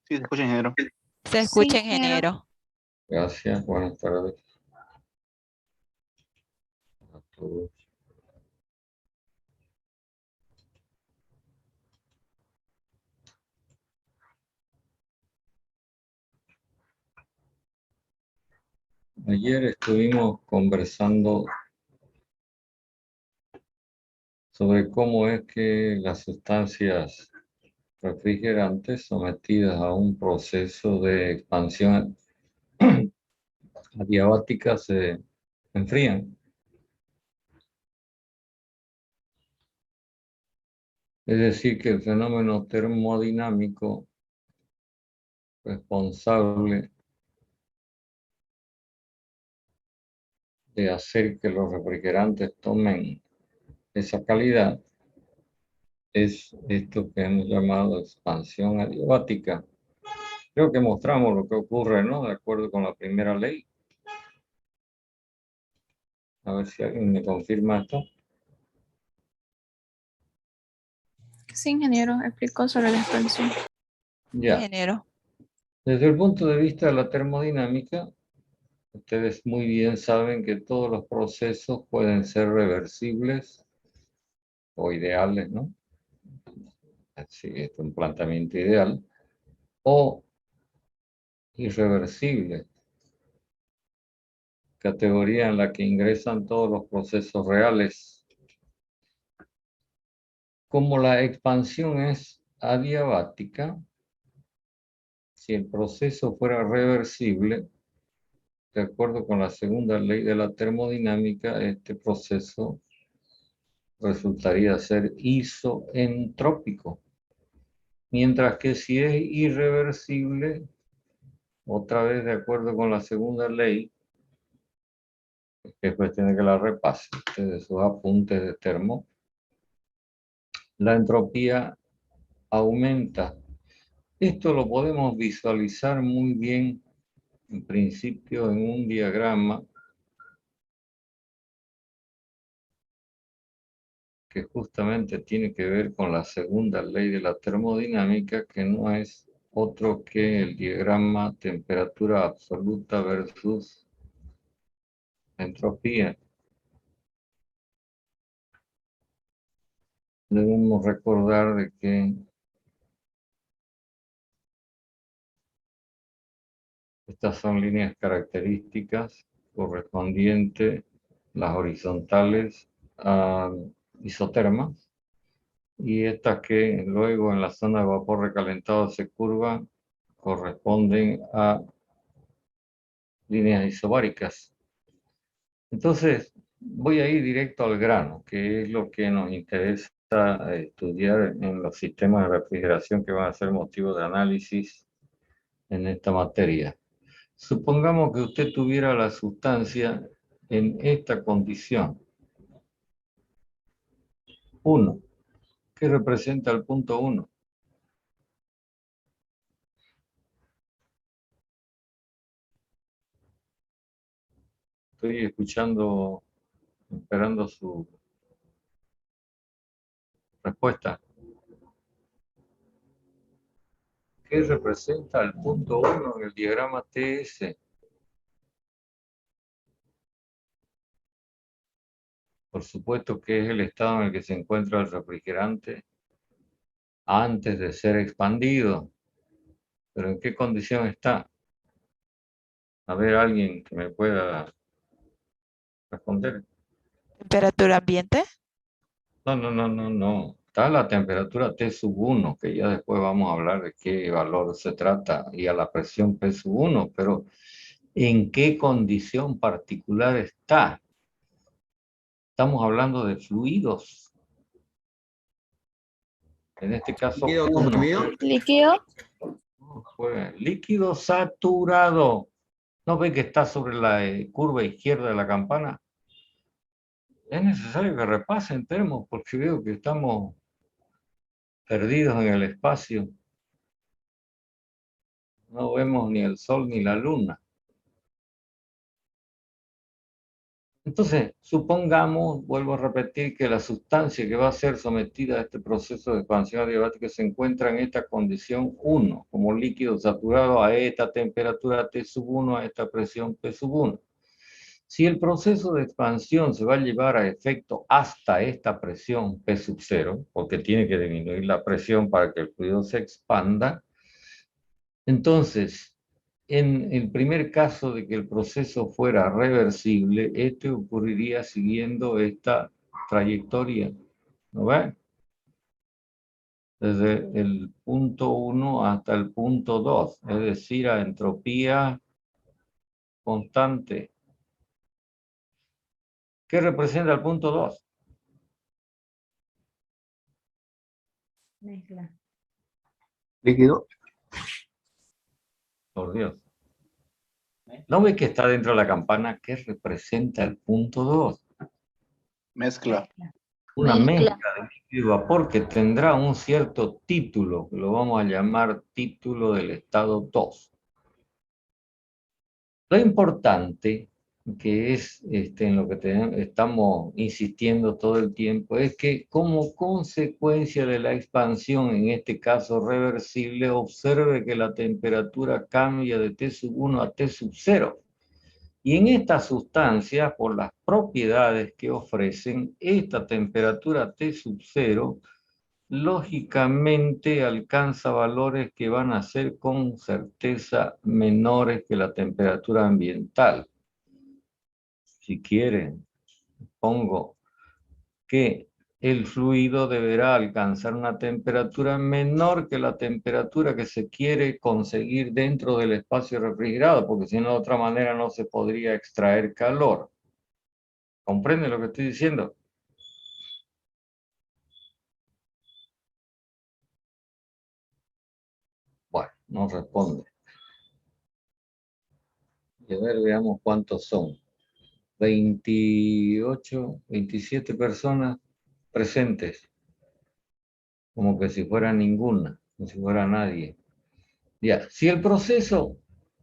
Sí, se escucha, ingeniero. Se Sí, escucha, ingeniero. ingeniero. Gracias, buenas tardes a todos. Ayer estuvimos conversando sobre cómo es que las sustancias refrigerantes sometidas a un proceso de expansión adiabática se enfrían. Es decir, que el fenómeno termodinámico responsable de hacer que los refrigerantes tomen esa calidad es esto que hemos llamado expansión adiabática. Creo que mostramos lo que ocurre, ¿no? De acuerdo con la primera ley. A ver si alguien me confirma esto. Sí, ingeniero, explicó sobre la expansión. Ya. Ingeniero. Desde el punto de vista de la termodinámica, ustedes muy bien saben que todos los procesos pueden ser reversibles o ideales, ¿no? Así, es un planteamiento ideal. O irreversibles, categoría en la que ingresan todos los procesos reales. Como la expansión es adiabática, si el proceso fuera reversible, de acuerdo con la segunda ley de la termodinámica, este proceso resultaría ser isoentrópico. Mientras que si es irreversible, otra vez de acuerdo con la segunda ley, que es cuestión de que la repase de sus apuntes de termo, la entropía aumenta. Esto lo podemos visualizar muy bien, en principio, en un diagrama que justamente tiene que ver con la segunda ley de la termodinámica, que no es otro que el diagrama temperatura absoluta versus entropía. Debemos recordar de que estas son líneas características correspondientes, las horizontales a isotermas, y estas que luego en la zona de vapor recalentado se curvan corresponden a líneas isobáricas. Entonces, voy a ir directo al grano, que es lo que nos interesa estudiar en los sistemas de refrigeración que van a ser motivo de análisis en esta materia. Supongamos que usted tuviera la sustancia en esta condición. 1. ¿Qué representa el punto 1? Estoy escuchando, esperando su respuesta. ¿Qué representa el punto 1 en el diagrama TS? Por supuesto que es el estado en el que se encuentra el refrigerante antes de ser expandido. ¿Pero en qué condición está? A ver, alguien que me pueda responder. Temperatura ambiente. No. Está la temperatura T sub 1, que ya después vamos a hablar de qué valor se trata, y a la presión P sub 1, pero ¿en qué condición particular está? Estamos hablando de fluidos. En este caso, ¿Líquido comprimido? Líquido. pues, líquido saturado. ¿No ve que está sobre la curva izquierda de la campana? Es necesario que repasen termos porque veo que estamos perdidos en el espacio. No vemos ni el sol ni la luna. Entonces, supongamos, vuelvo a repetir, que la sustancia que va a ser sometida a este proceso de expansión adiabática se encuentra en esta condición 1, como líquido saturado a esta temperatura T1, a esta presión P1. Si el proceso de expansión se va a llevar a efecto hasta esta presión P0, porque tiene que disminuir la presión para que el fluido se expanda, entonces, en el primer caso de que el proceso fuera reversible, este ocurriría siguiendo esta trayectoria, ¿no ve? Desde el punto 1 hasta el punto 2, es decir, a entropía constante. ¿Qué representa el punto 2? Mezcla. Líquido. Por Dios. ¿No ve que está dentro de la campana? ¿Qué representa el punto 2? Mezcla. Una Mezcla. mezcla de líquido y vapor que tendrá un cierto título, que lo vamos a llamar título del estado 2. Lo importante, que es en lo que estamos insistiendo todo el tiempo, es que como consecuencia de la expansión, en este caso reversible, observe que la temperatura cambia de T1 a T0. Y en estas sustancias, por las propiedades que ofrecen, esta temperatura T0, lógicamente alcanza valores que van a ser con certeza menores que la temperatura ambiental. Si quieren, pongo que el fluido deberá alcanzar una temperatura menor que la temperatura que se quiere conseguir dentro del espacio refrigerado, porque si no, de otra manera no se podría extraer calor. ¿Comprende lo que estoy diciendo? Bueno, no responde. Y a ver, veamos cuántos son. 28, 27 personas presentes. Como que si fuera ninguna, como si fuera nadie. Ya, si el proceso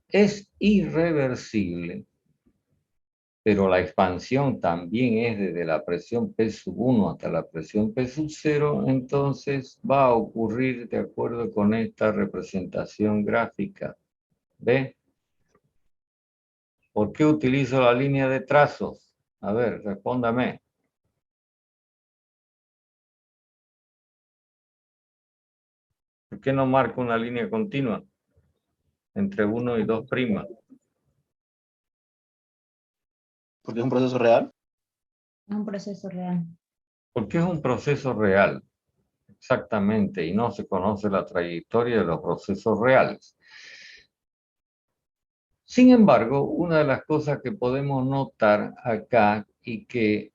es irreversible, pero la expansión también es desde la presión P1 hasta la presión P0, entonces va a ocurrir de acuerdo con esta representación gráfica. ¿Ve? ¿Por qué utilizo la línea de trazos? A ver, respóndame. ¿Por qué no marco una línea continua entre 1 y 2'? Porque es un proceso real. Es un proceso real. Porque es un proceso real, exactamente, y no se conoce la trayectoria de los procesos reales. Sin embargo, una de las cosas que podemos notar acá y que,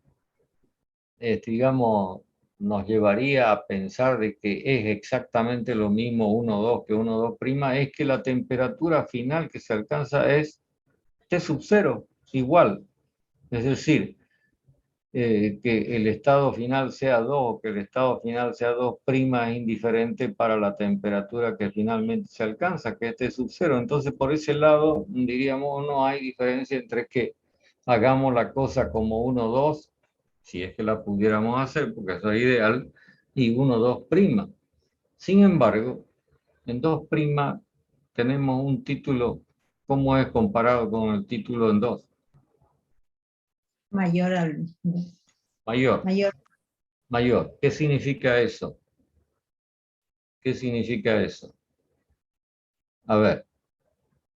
digamos, nos llevaría a pensar de que es exactamente lo mismo 1,2 que 1,2', es que la temperatura final que se alcanza es T0, igual. Es decir, que el estado final sea 2 o que el estado final sea 2' es indiferente para la temperatura que finalmente se alcanza, que es T0. Entonces, por ese lado, diríamos, no hay diferencia entre que hagamos la cosa como 1,2, si es que la pudiéramos hacer, porque eso es ideal, y 1,2'. Sin embargo, en 2' tenemos un título, ¿cómo es comparado con el título en 2? Mayor al Mayor. mayor. Mayor. ¿Qué significa eso? ¿Qué significa eso? A ver,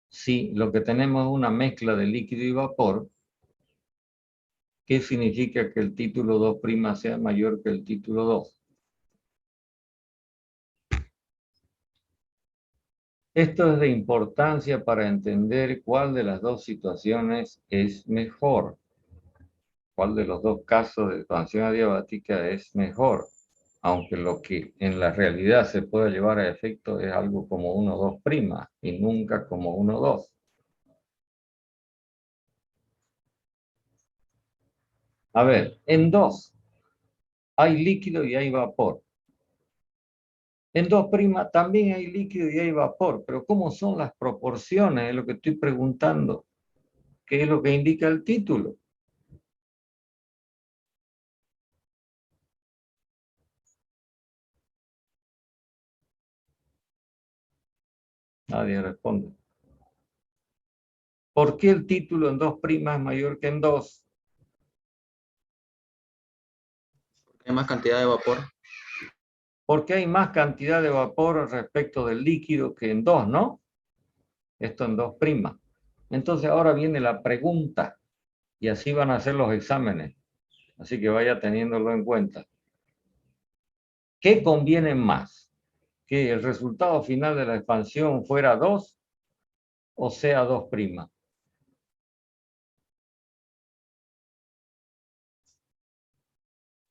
si lo que tenemos es una mezcla de líquido y vapor, ¿qué significa que el título 2' sea mayor que el título 2? Esto es de importancia para entender cuál de las dos situaciones es mejor. ¿Cuál de los dos casos de expansión adiabática es mejor? Aunque lo que en la realidad se puede llevar a efecto es algo como 1,2' y nunca como 1,2. A ver, en 2 hay líquido y hay vapor. En 2' también hay líquido y hay vapor, pero ¿cómo son las proporciones? Es lo que estoy preguntando. ¿Qué es lo que indica el título? Nadie responde. ¿Por qué el título en 2' es mayor que en 2? Hay más cantidad de vapor. Porque hay más cantidad de vapor respecto del líquido que en 2, ¿no? Esto en 2'. Entonces ahora viene la pregunta, y así van a ser los exámenes. Así que vaya teniéndolo en cuenta. ¿Qué conviene más? ¿Que el resultado final de la expansión fuera 2 o sea 2'?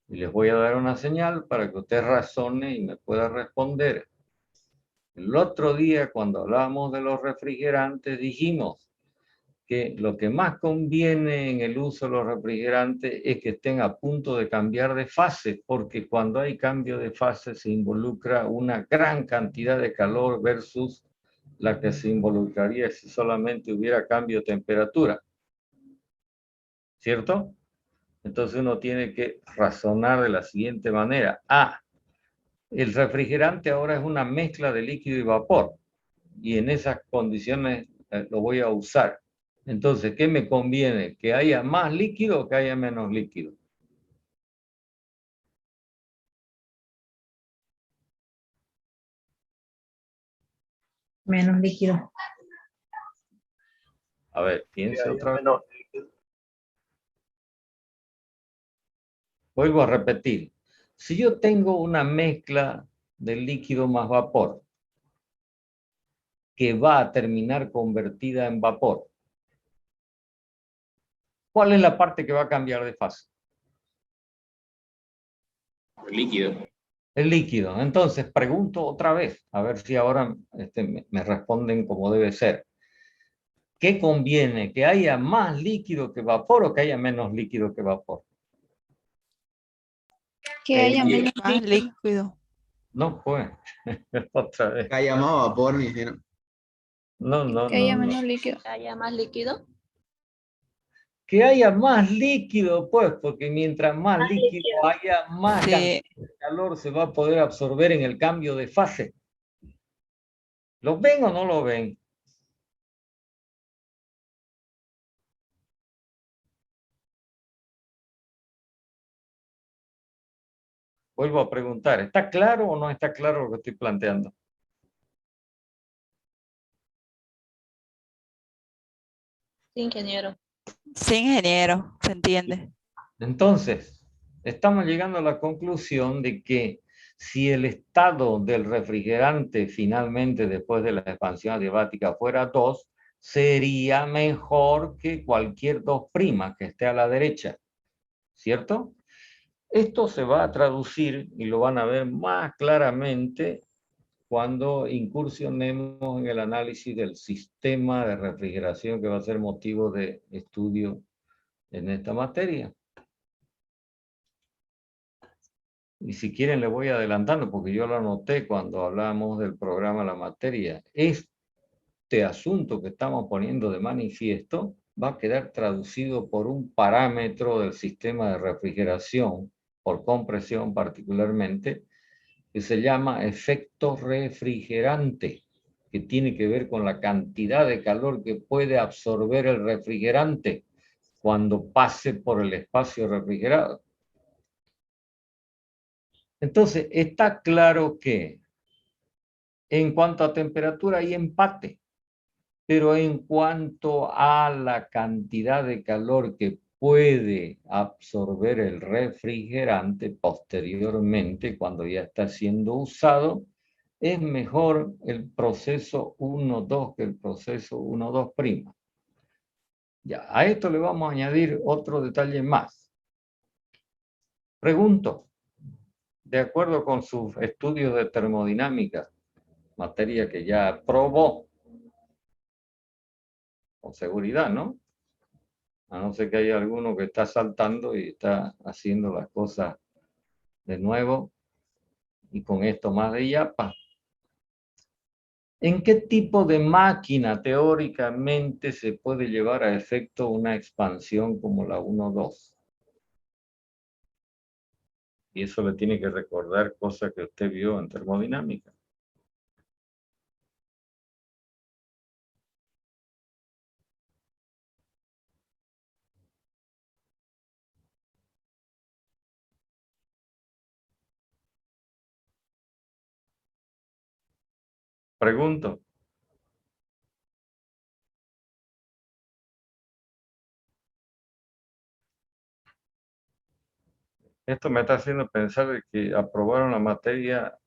Y les voy a dar una señal para que usted razone y me pueda responder. El otro día, cuando hablábamos de los refrigerantes, dijimos que lo que más conviene en el uso de los refrigerantes es que estén a punto de cambiar de fase, porque cuando hay cambio de fase se involucra una gran cantidad de calor versus la que se involucraría si solamente hubiera cambio de temperatura. ¿Cierto? Entonces uno tiene que razonar de la siguiente manera. El refrigerante ahora es una mezcla de líquido y vapor, y en esas condiciones lo voy a usar. Entonces, ¿qué me conviene? ¿Que haya más líquido o que haya menos líquido? Menos líquido. A ver, piense otra vez. Vuelvo a repetir. Si yo tengo una mezcla de líquido más vapor, que va a terminar convertida en vapor, ¿cuál es la parte que va a cambiar de fase? El líquido. El líquido. Entonces, pregunto otra vez, a ver si ahora me responden como debe ser. ¿Qué conviene? ¿Que haya más líquido que vapor o que haya menos líquido que vapor? Que haya menos Más líquido. líquido. No, pues, otra vez. Que haya más vapor, me dijeron. No. Que haya menos líquido. ¿Haya más líquido? Que haya más líquido, pues, porque mientras más líquido haya, más Sí, cantidad de calor se va a poder absorber en el cambio de fase. ¿Lo ven o no lo ven? Vuelvo a preguntar, ¿está claro o no está claro lo que estoy planteando? Sí, ingeniero. sí, ingeniero, se entiende. Entonces, estamos llegando a la conclusión de que si el estado del refrigerante finalmente después de la expansión adiabática fuera 2, sería mejor que cualquier 2' que esté a la derecha, ¿cierto? Esto se va a traducir y lo van a ver más claramente cuando incursionemos en el análisis del sistema de refrigeración que va a ser motivo de estudio en esta materia. Y si quieren le voy adelantando porque yo lo anoté cuando hablábamos del programa La Materia. Este asunto que estamos poniendo de manifiesto va a quedar traducido por un parámetro del sistema de refrigeración, por compresión particularmente, que se llama efecto refrigerante, que tiene que ver con la cantidad de calor que puede absorber el refrigerante cuando pase por el espacio refrigerado. Entonces, está claro que en cuanto a temperatura hay empate, pero en cuanto a la cantidad de calor que puede absorber el refrigerante posteriormente, cuando ya está siendo usado, es mejor el proceso 1,2 que el proceso 1,2'. Ya, a esto le vamos a añadir otro detalle más. Pregunto, de acuerdo con sus estudios de termodinámica, materia que ya aprobó, con seguridad, ¿no? A no ser que haya alguno que está saltando y está haciendo las cosas de nuevo y con esto más de yapa. ¿En qué tipo de máquina teóricamente se puede llevar a efecto una expansión como la 1,2? Y eso le tiene que recordar cosas que usted vio en termodinámica. Pregunto. Esto me está haciendo pensar de que aprobaron la materia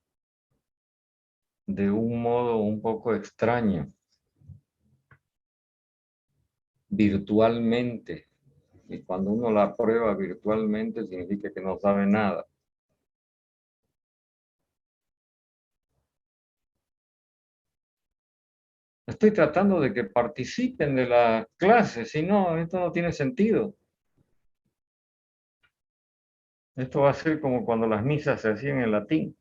de un modo un poco extraño, virtualmente. Y cuando uno la aprueba virtualmente significa que no sabe nada. Estoy tratando de que participen de la clase, si no, esto no tiene sentido. Esto va a ser como cuando las misas se hacían en latín.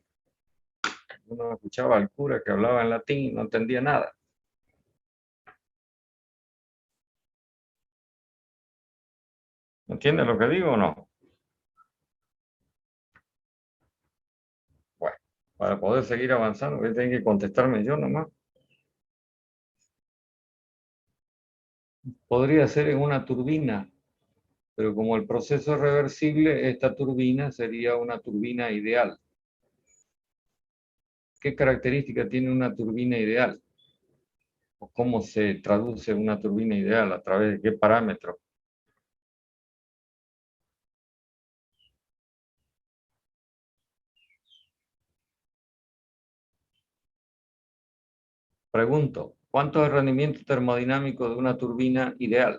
Uno escuchaba al cura que hablaba en latín y no entendía nada. ¿Entiendes lo que digo o no? Bueno, para poder seguir avanzando, voy a tener que contestarme yo nomás. Podría ser en una turbina, pero como el proceso es reversible, esta turbina sería una turbina ideal. ¿Qué característica tiene una turbina ideal? ¿O cómo se traduce una turbina ideal? ¿A través de qué parámetros? Pregunto, ¿cuánto es el rendimiento termodinámico de una turbina ideal?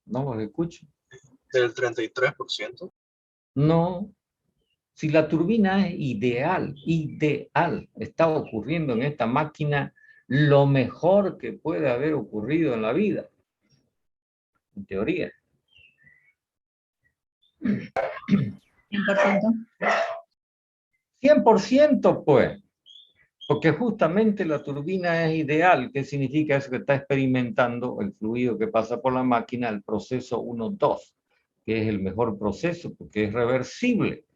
No los escucho. Del 33%. No, si la turbina es ideal, está ocurriendo en esta máquina lo mejor que puede haber ocurrido en la vida, en teoría. 100%. 100%, pues, porque justamente la turbina es ideal. ¿Qué significa eso? Que está experimentando el fluido que pasa por la máquina, el proceso 1-2, que es el mejor proceso porque es reversible.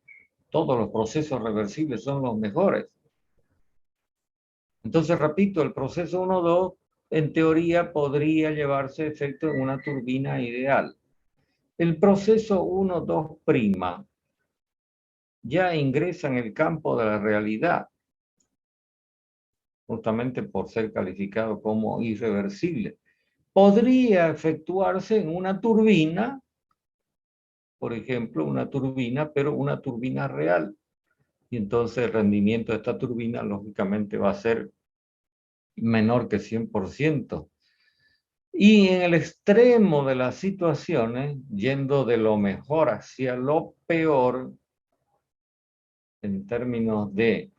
Todos los procesos reversibles son los mejores. Entonces, repito, el proceso 1-2 en teoría podría llevarse a efecto en una turbina ideal. El proceso 1-2' ya ingresa en el campo de la realidad, justamente por ser calificado como irreversible. Podría efectuarse en una turbina, por ejemplo, una turbina, pero una turbina real. Y entonces el rendimiento de esta turbina, lógicamente, va a ser menor que 100%. Y en el extremo de las situaciones, yendo de lo mejor hacia lo peor, en términos de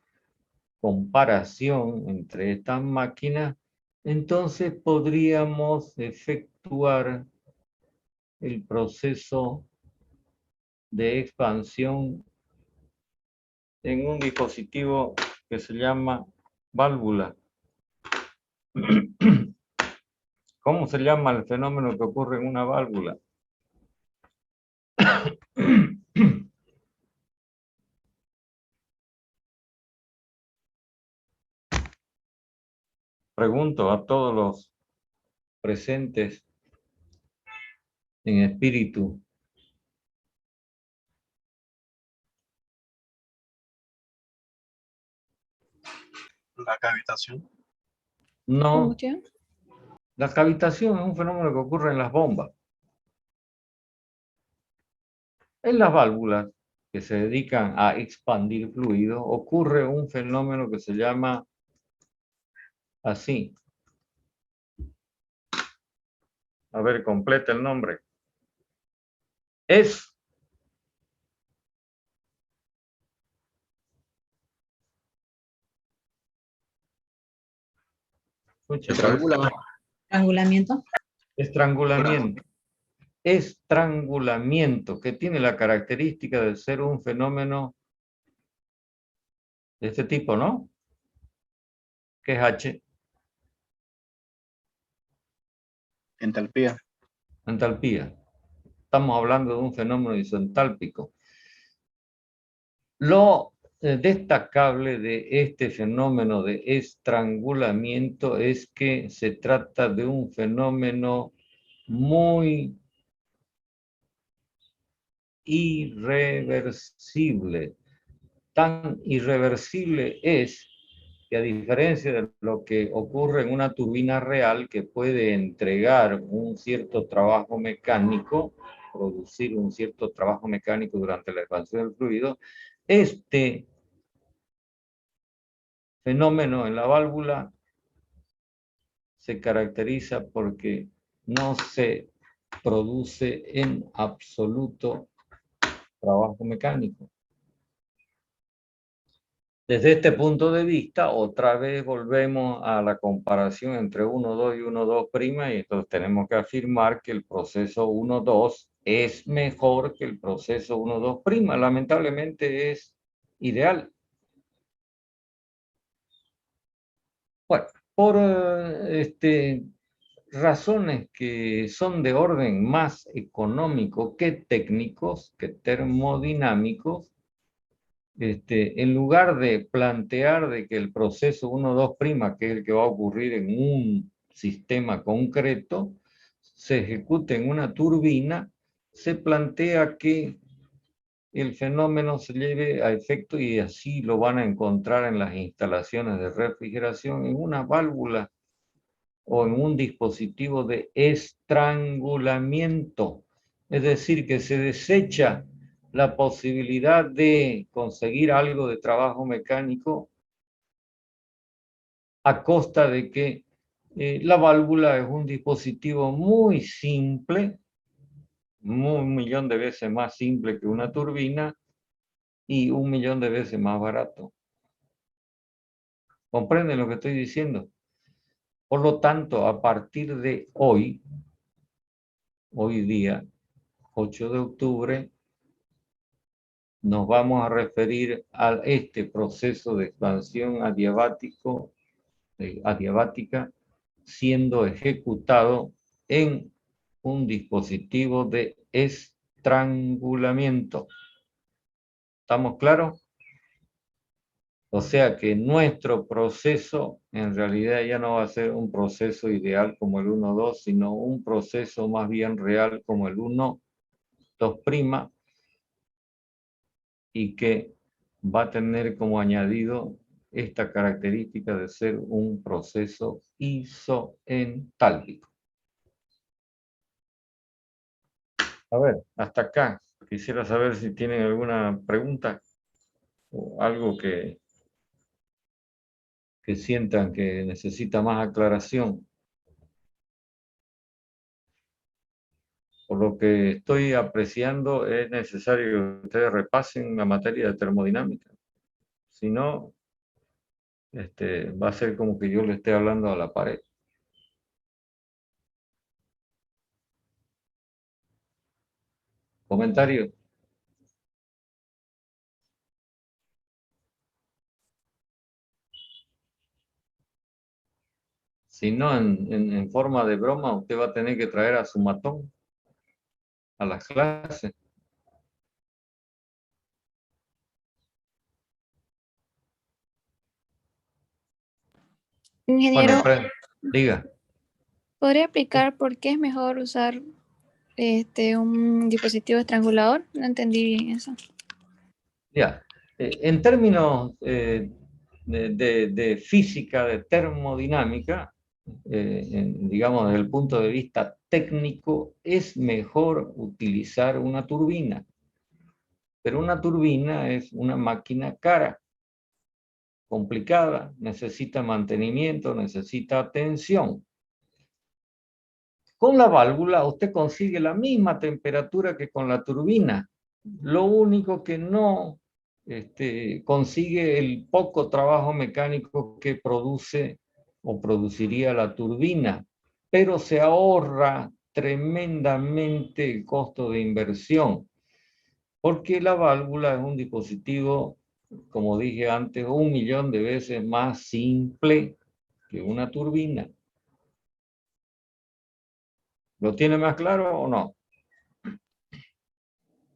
comparación entre estas máquinas, entonces podríamos efectuar el proceso de expansión en un dispositivo que se llama válvula. ¿Cómo se llama el fenómeno que ocurre en una válvula? Pregunto a todos los presentes en espíritu. La cavitación. No, Combustión. la cavitación es un fenómeno que ocurre en las bombas. En las válvulas que se dedican a expandir fluidos ocurre un fenómeno que se llama así. A ver, completa el nombre. Es Estrangulamiento. Estrangulamiento. Estrangulamiento, que tiene la característica de ser un fenómeno de este tipo, ¿no? ¿Qué es H? Entalpía. Entalpía. Estamos hablando de un fenómeno isentálpico. Lo destacable de este fenómeno de estrangulamiento es que se trata de un fenómeno muy irreversible. Tan irreversible es que, a diferencia de lo que ocurre en una turbina real, que puede entregar un cierto trabajo mecánico, producir un cierto trabajo mecánico durante la expansión del fluido, este fenómeno en la válvula se caracteriza porque no se produce en absoluto trabajo mecánico. Desde este punto de vista, otra vez volvemos a la comparación entre 1,2 y 1,2', y entonces tenemos que afirmar que el proceso 1,2 es mejor que el proceso 1,2'. Lamentablemente es ideal. Bueno, por razones que son de orden más económico que técnicos, que termodinámicos, en lugar de plantear de que el proceso 1,2', que es el que va a ocurrir en un sistema concreto, se ejecute en una turbina, se plantea que el fenómeno se lleve a efecto, y así lo van a encontrar en las instalaciones de refrigeración, en una válvula o en un dispositivo de estrangulamiento. Es decir, que se desecha la posibilidad de conseguir algo de trabajo mecánico a costa de que la válvula es un dispositivo muy simple, un millón de veces más simple que una turbina y 1.000.000 de veces más barato. ¿Comprenden lo que estoy diciendo? Por lo tanto, a partir de hoy día, 8 de octubre, nos vamos a referir a este proceso de expansión adiabática siendo ejecutado en un dispositivo de estrangulamiento. ¿Estamos claros? O sea que nuestro proceso en realidad ya no va a ser un proceso ideal como el 1,2, sino un proceso más bien real como el 1,2', y que va a tener como añadido esta característica de ser un proceso isoentálpico. A ver, hasta acá. Quisiera saber si tienen alguna pregunta o algo que sientan que necesita más aclaración. Por lo que estoy apreciando, es necesario que ustedes repasen la materia de termodinámica. Si no, va a ser como que yo le esté hablando a la pared. ¿Comentarios? Si no, en forma de broma, usted va a tener que traer a su matón a las clases. Ingeniero, Bueno, diga. ¿podría explicar por qué es mejor usar un dispositivo estrangulador? No entendí bien eso. Ya. En términos de física, de termodinámica, digamos desde el punto de vista técnico, es mejor utilizar una turbina. Pero una turbina es una máquina cara, complicada, necesita mantenimiento, necesita atención. Con la válvula usted consigue la misma temperatura que con la turbina. Lo único que no consigue el poco trabajo mecánico que produce o produciría la turbina, pero se ahorra tremendamente el costo de inversión, porque la válvula es un dispositivo, como dije antes, 1.000.000 de veces más simple que una turbina. ¿Lo tiene más claro o no?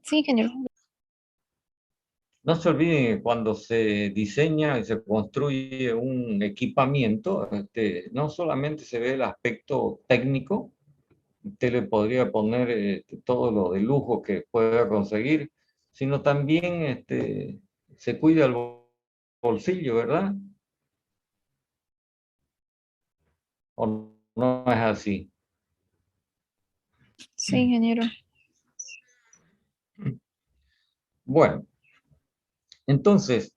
Sí, ingeniero. No se olviden que cuando se diseña y se construye un equipamiento, no solamente se ve el aspecto técnico, usted le podría poner todo lo de lujo que pueda conseguir, sino también se cuida el bolsillo, ¿verdad? ¿O no es así? Sí, ingeniero. Bueno, entonces,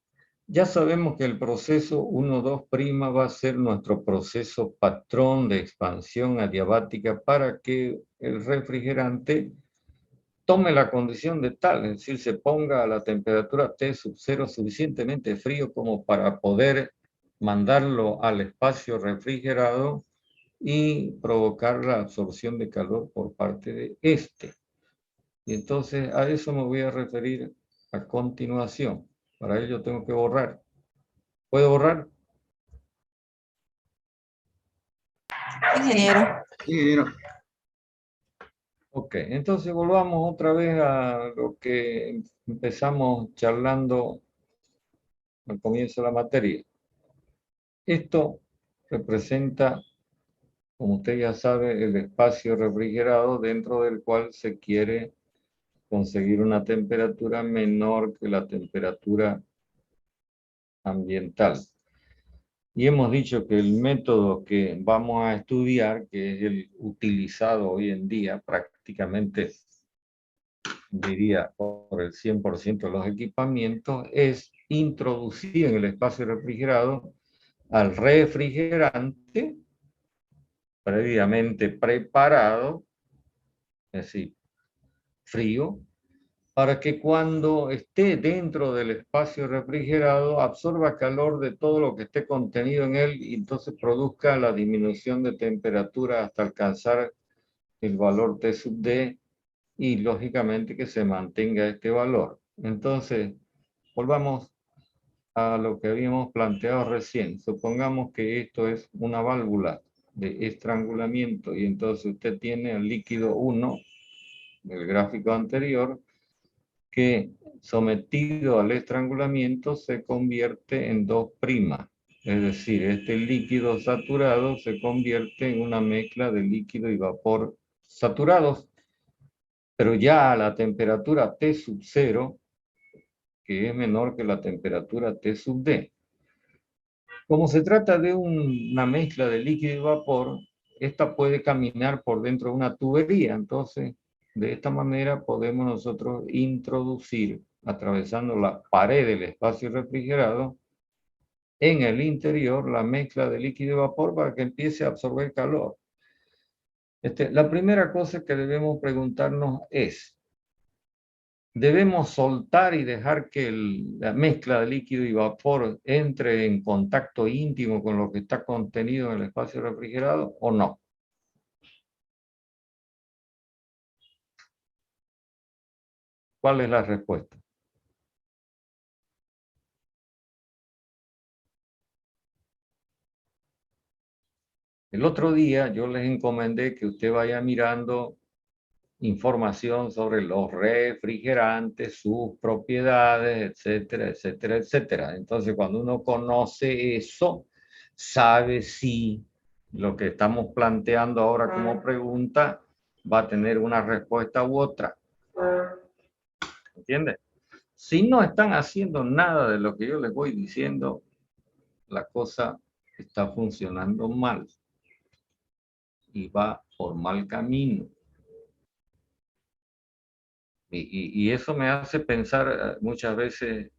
ya sabemos que el proceso 1,2' va a ser nuestro proceso patrón de expansión adiabática para que el refrigerante tome la condición de tal, es decir, se ponga a la temperatura T sub 0 suficientemente frío como para poder mandarlo al espacio refrigerado y provocar la absorción de calor por parte de este. Y entonces a eso me voy a referir a continuación. Para ello tengo que borrar. ¿Puedo borrar? Ingeniero. Sí, ingeniero. Ok, entonces volvamos otra vez a lo que empezamos charlando al comienzo de la materia. Esto representa, como usted ya sabe, el espacio refrigerado dentro del cual se quiere conseguir una temperatura menor que la temperatura ambiental. Y hemos dicho que el método que vamos a estudiar, que es el utilizado hoy en día prácticamente, diría, por el 100% de los equipamientos, es introducir en el espacio refrigerado al refrigerante previamente preparado, es decir, frío, para que cuando esté dentro del espacio refrigerado absorba calor de todo lo que esté contenido en él y entonces produzca la disminución de temperatura hasta alcanzar el valor T sub D y lógicamente que se mantenga este valor. Entonces, volvamos a lo que habíamos planteado recién. Supongamos que esto es una válvula de estrangulamiento y entonces usted tiene el líquido 1 del gráfico anterior que sometido al estrangulamiento se convierte en 2'. Es decir, este líquido saturado se convierte en una mezcla de líquido y vapor saturados, pero ya a la temperatura T sub 0, que es menor que la temperatura T sub D. Como se trata de una mezcla de líquido y vapor, esta puede caminar por dentro de una tubería. Entonces, de esta manera podemos nosotros introducir, atravesando la pared del espacio refrigerado, en el interior la mezcla de líquido y vapor para que empiece a absorber calor. La primera cosa que debemos preguntarnos es, ¿debemos soltar y dejar que la mezcla de líquido y vapor entre en contacto íntimo con lo que está contenido en el espacio refrigerado o no? ¿Cuál es la respuesta? El otro día yo les encomendé que usted vaya mirando información sobre los refrigerantes, sus propiedades, etcétera, etcétera, etcétera. Entonces, cuando uno conoce eso, sabe si lo que estamos planteando ahora como pregunta va a tener una respuesta u otra. ¿Entiende? Si no están haciendo nada de lo que yo les voy diciendo, la cosa está funcionando mal y va por mal camino. Y eso me hace pensar muchas veces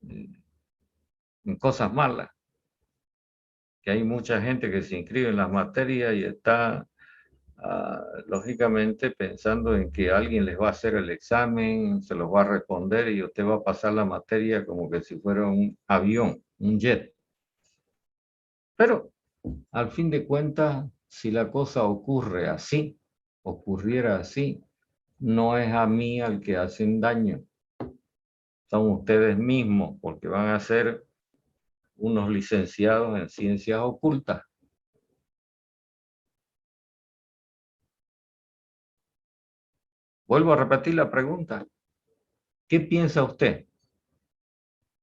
en cosas malas, que hay mucha gente que se inscribe en las materias y está lógicamente pensando en que alguien les va a hacer el examen, se los va a responder y usted va a pasar la materia como que si fuera un avión, un jet. Pero al fin de cuentas, si la cosa ocurre así, ocurriera así, no es a mí al que hacen daño. Son ustedes mismos, porque van a ser unos licenciados en ciencias ocultas. Vuelvo a repetir la pregunta. ¿Qué piensa usted?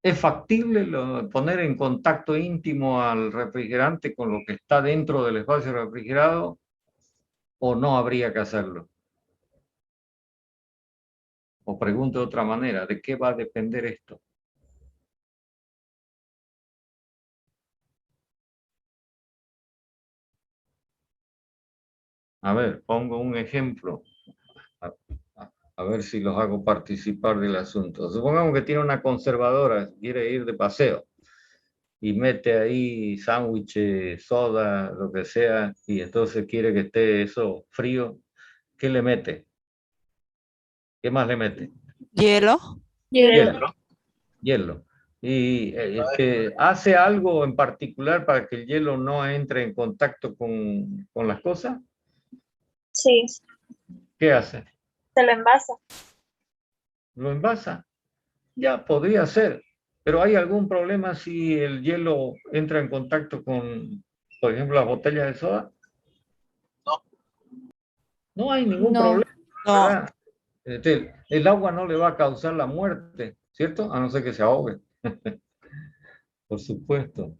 ¿Es factible poner en contacto íntimo al refrigerante con lo que está dentro del espacio refrigerado o no habría que hacerlo? O pregunto de otra manera, ¿de qué va a depender esto? A ver, pongo un ejemplo. A ver si los hago participar del asunto. Supongamos que tiene una conservadora, quiere ir de paseo y mete ahí sándwiches, soda, lo que sea, y entonces quiere que esté eso frío. ¿Qué le mete? ¿Qué más le mete? Hielo. Hielo. Hielo. Hielo. ¿Y hace algo en particular para que el hielo no entre en contacto con las cosas? Sí, ¿Qué hace? se lo envasa. ¿Lo envasa? Ya, podría ser. Pero ¿hay algún problema si el hielo entra en contacto con, por ejemplo, las botellas de soda? No. No hay ningún No. problema, No. ¿verdad? El agua no le va a causar la muerte, ¿cierto? A no ser que se ahogue. Por supuesto.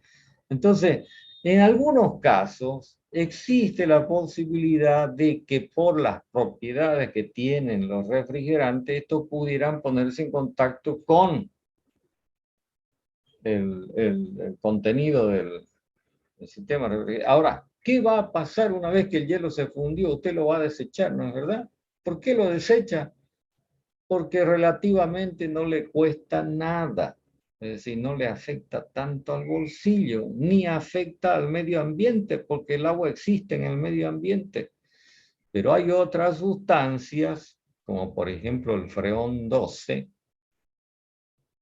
Entonces, en algunos casos existe la posibilidad de que por las propiedades que tienen los refrigerantes, estos pudieran ponerse en contacto con el contenido del sistema refrigerante. Ahora, ¿qué va a pasar una vez que el hielo se fundió? Usted lo va a desechar, ¿no es verdad? ¿Por qué lo desecha? Porque relativamente no le cuesta nada. Es decir, no le afecta tanto al bolsillo, ni afecta al medio ambiente, porque el agua existe en el medio ambiente. Pero hay otras sustancias, como por ejemplo el freón 12,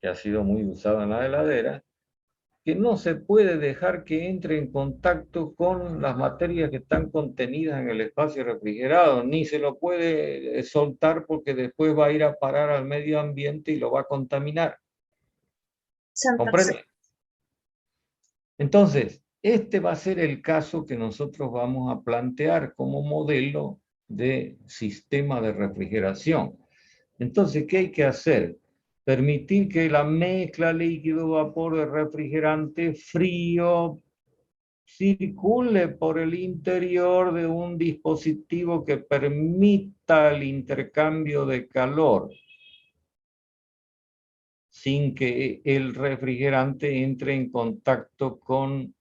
que ha sido muy usado en la heladera, que no se puede dejar que entre en contacto con las materias que están contenidas en el espacio refrigerado, ni se lo puede soltar porque después va a ir a parar al medio ambiente y lo va a contaminar. ¿Comprende? Entonces, este va a ser el caso que nosotros vamos a plantear como modelo de sistema de refrigeración. Entonces, ¿qué hay que hacer? Permitir que la mezcla líquido-vapor de refrigerante frío circule por el interior de un dispositivo que permita el intercambio de calor sin que el refrigerante entre en contacto con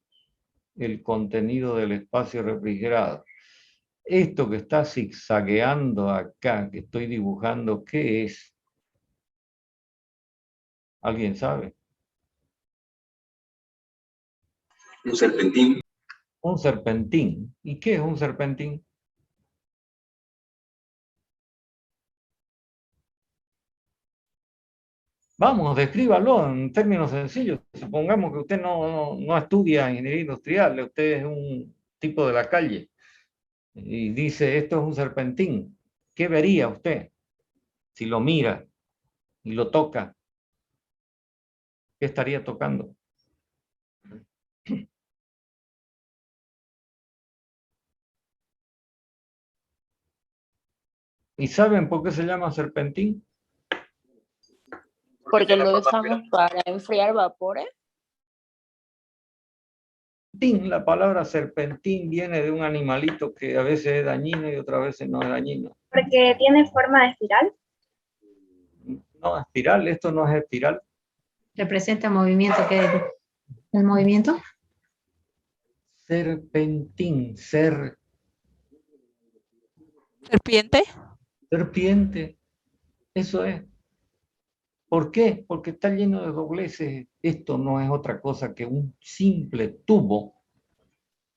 el contenido del espacio refrigerado. Esto que está zigzagueando acá, que estoy dibujando, ¿qué es? ¿Alguien sabe? Un serpentín. Un serpentín. ¿Y qué es un serpentín? Vamos, descríbalo en términos sencillos. Supongamos que usted no estudia ingeniería industrial, usted es un tipo de la calle y dice, esto es un serpentín. ¿Qué vería usted si lo mira y lo toca? ¿Qué estaría tocando? ¿Y saben por qué se llama serpentín? Porque lo usamos para enfriar vapores. La palabra serpentín viene de un animalito que a veces es dañino y otras veces no es dañino. Porque tiene forma de espiral. No, espiral, esto no es espiral. Representa movimiento, ¿qué es el movimiento? Serpentín, Serpiente. serpiente, eso es. ¿Por qué? Porque está lleno de dobleces. Esto no es otra cosa que un simple tubo,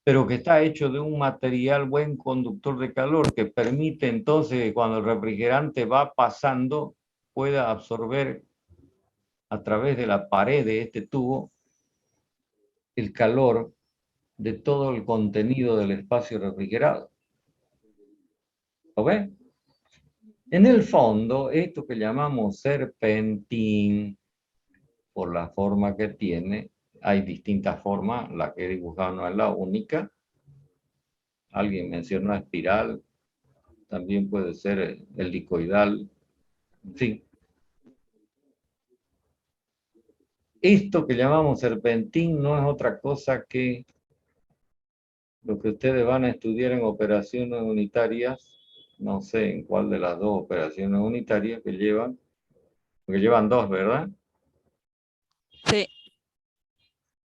pero que está hecho de un material buen conductor de calor que permite entonces que cuando el refrigerante va pasando pueda absorber a través de la pared de este tubo el calor de todo el contenido del espacio refrigerado. ¿Lo ven? En el fondo, esto que llamamos serpentín, por la forma que tiene, hay distintas formas, la que he dibujado no es la única. Alguien mencionó espiral, también puede ser helicoidal, en fin. Esto que llamamos serpentín no es otra cosa que lo que ustedes van a estudiar en operaciones unitarias, no sé en cuál de las dos operaciones unitarias que llevan, porque llevan dos, ¿verdad? Sí.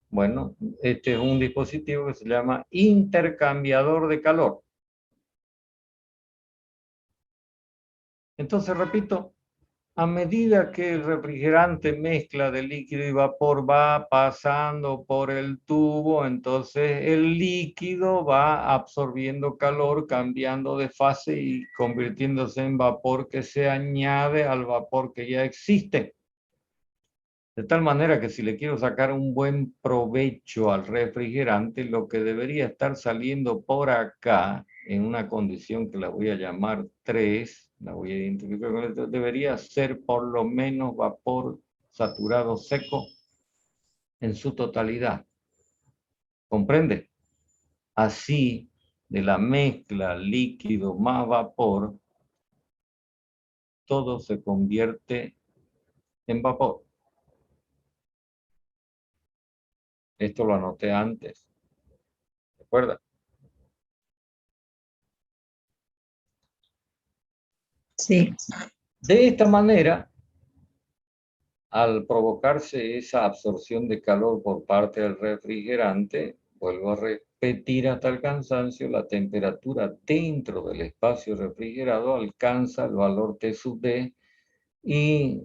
Bueno, este es un dispositivo que se llama intercambiador de calor. Entonces, repito, a medida que el refrigerante mezcla de líquido y vapor va pasando por el tubo, entonces el líquido va absorbiendo calor, cambiando de fase y convirtiéndose en vapor que se añade al vapor que ya existe. De tal manera que si le quiero sacar un buen provecho al refrigerante, lo que debería estar saliendo por acá, en una condición que la voy a llamar 3, la voy a identificar con esto, debería ser por lo menos vapor saturado seco en su totalidad. ¿Comprende? Así, de la mezcla líquido más vapor, todo se convierte en vapor. Esto lo anoté antes. ¿Recuerda? Sí. De esta manera, al provocarse esa absorción de calor por parte del refrigerante, vuelvo a repetir hasta el cansancio, la temperatura dentro del espacio refrigerado alcanza el valor T sub D y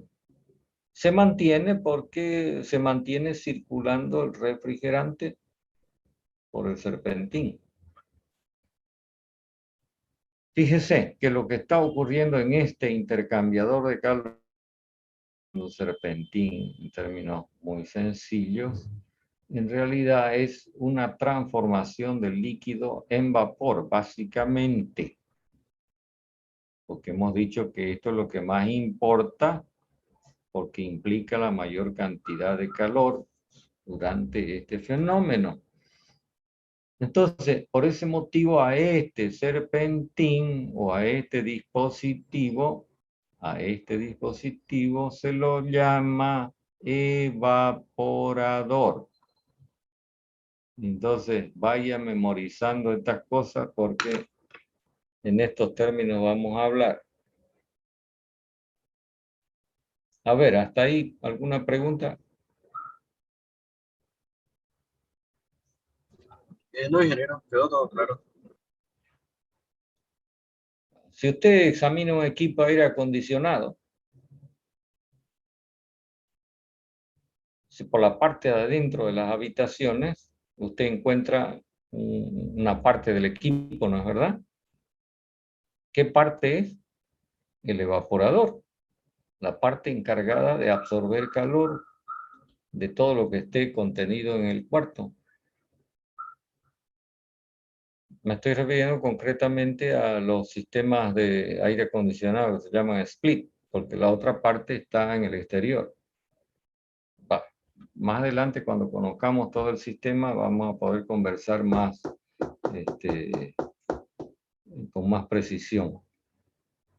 se mantiene porque se mantiene circulando el refrigerante por el serpentín. Fíjese que lo que está ocurriendo en este intercambiador de calor, un serpentín en términos muy sencillos, en realidad es una transformación del líquido en vapor, básicamente. Porque hemos dicho que esto es lo que más importa, porque implica la mayor cantidad de calor durante este fenómeno. Entonces, por ese motivo a este serpentín o a este dispositivo se lo llama evaporador. Entonces, vaya memorizando estas cosas porque en estos términos vamos a hablar. A ver, ¿hasta ahí alguna pregunta? No, ingeniero, quedó todo claro. Si usted examina un equipo de aire acondicionado, si por la parte de adentro de las habitaciones, usted encuentra una parte del equipo, ¿no es verdad? ¿Qué parte es? El evaporador, la parte encargada de absorber calor de todo lo que esté contenido en el cuarto. Me estoy refiriendo concretamente a los sistemas de aire acondicionado que se llaman split, porque la otra parte está en el exterior. Más adelante, cuando conozcamos todo el sistema, vamos a poder conversar más, con más precisión.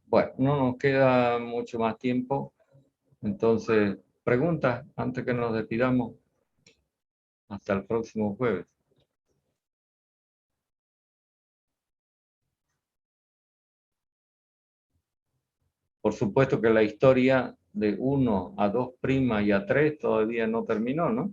Bueno, no nos queda mucho más tiempo. Entonces, preguntas antes que nos despidamos. Hasta el próximo jueves. Por supuesto que la historia de 1 a 2' y a 3 todavía no terminó, ¿no?